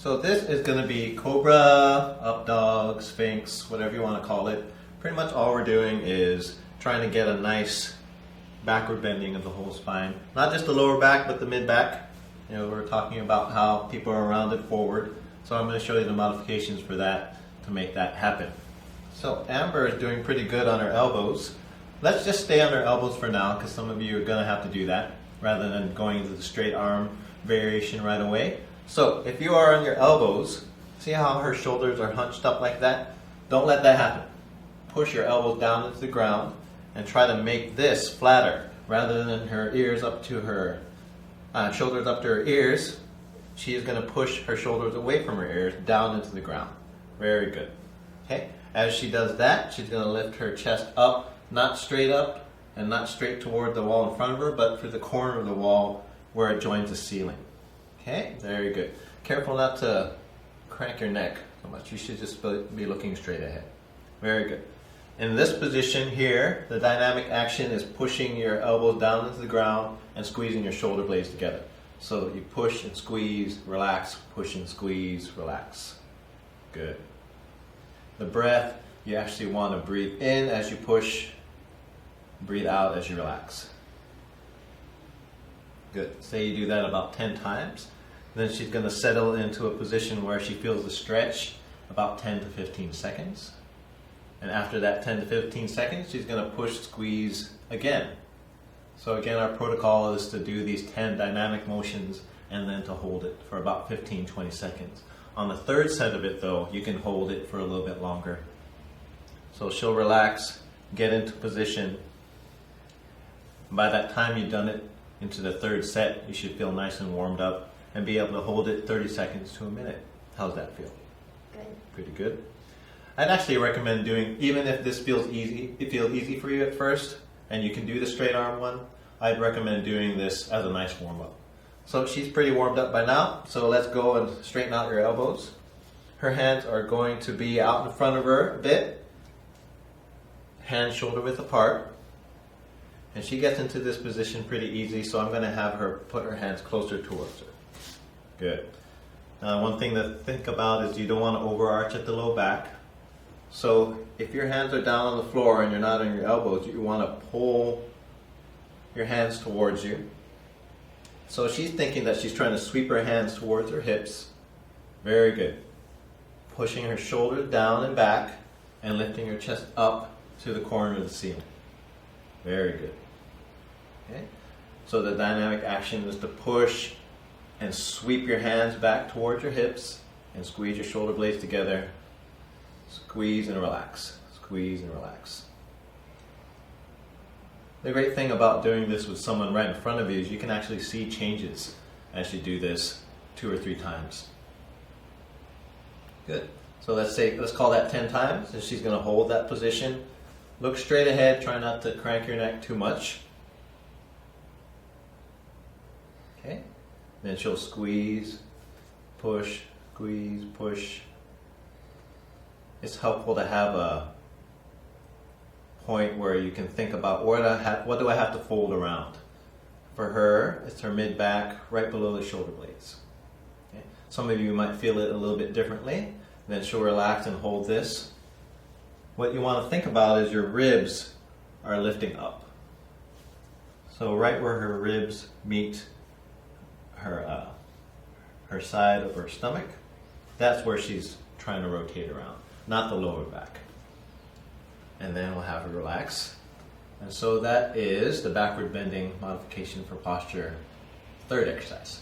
So this is going to be Cobra, Up Dog, Sphinx, whatever you want to call it. Pretty much all we're doing is trying to get a nice backward bending of the whole spine. Not just the lower back, but the mid back. You know, we're talking about how people are rounded forward. So I'm going to show you the modifications for that to make that happen. So Amber is doing pretty good on her elbows. Let's just stay on her elbows for now, because some of you are going to have to do that rather than going into the straight arm variation right away. So if you are on your elbows, see how her shoulders are hunched up like that? Don't let that happen. Push your elbows down into the ground and try to make this flatter rather than her ears up to her shoulders up to her ears. She is going to push her shoulders away from her ears down into the ground. Very good. Okay. As she does that, she's going to lift her chest up, not straight up and not straight toward the wall in front of her, but for the corner of the wall where it joins the ceiling. Okay, very good. Careful not to crank your neck so much. You should just be looking straight ahead. Very good. In this position here, the dynamic action is pushing your elbows down into the ground and squeezing your shoulder blades together. So you push and squeeze, relax, push and squeeze, relax. Good. The breath, you actually want to breathe in as you push, breathe out as you relax. Good. Say you do that about 10 times. Then she's going to settle into a position where she feels the stretch about 10 to 15 seconds. And after that 10 to 15 seconds, she's going to push, squeeze again. So again, our protocol is to do these 10 dynamic motions and then to hold it for about 15-20 seconds. On the third set of it though, you can hold it for a little bit longer. So she'll relax, get into position. By that time you've done it into the third set, you should feel nice and warmed up and be able to hold it 30 seconds to a minute. How's that feel? Good. Pretty good. I'd actually recommend doing, even if this feels easy, it feels easy for you at first, and you can do the straight arm one, I'd recommend doing this as a nice warm up. So she's pretty warmed up by now, so let's go and straighten out your elbows. Her hands are going to be out in front of her a bit, hands shoulder width apart. And she gets into this position pretty easy, so I'm going to have her put her hands closer towards her. Good. Now, one thing to think about is you don't want to overarch at the low back. So if your hands are down on the floor and you're not on your elbows, you want to pull your hands towards you. So she's thinking that she's trying to sweep her hands towards her hips. Very good. Pushing her shoulders down and back and lifting her chest up to the corner of the ceiling. Very good. Okay. So the dynamic action is to push and sweep your hands back towards your hips and squeeze your shoulder blades together. Squeeze and relax. Squeeze and relax. The great thing about doing this with someone right in front of you is you can actually see changes as you do this 2 or 3 times. Good. So let's call that 10 times, and she's going to hold that position. Look straight ahead, try not to crank your neck too much. Okay. Then she'll squeeze, push, squeeze, push. It's helpful to have a point where you can think about what do I have to fold around. For her, it's her mid-back right below the shoulder blades. Okay. Some of you might feel it a little bit differently. Then she'll relax and hold this. What you want to think about is your ribs are lifting up. So right where her ribs meet her side of her stomach, that's where she's trying to rotate around, not the lower back. And then we'll have her relax. And so that is the backward bending modification for posture, third exercise.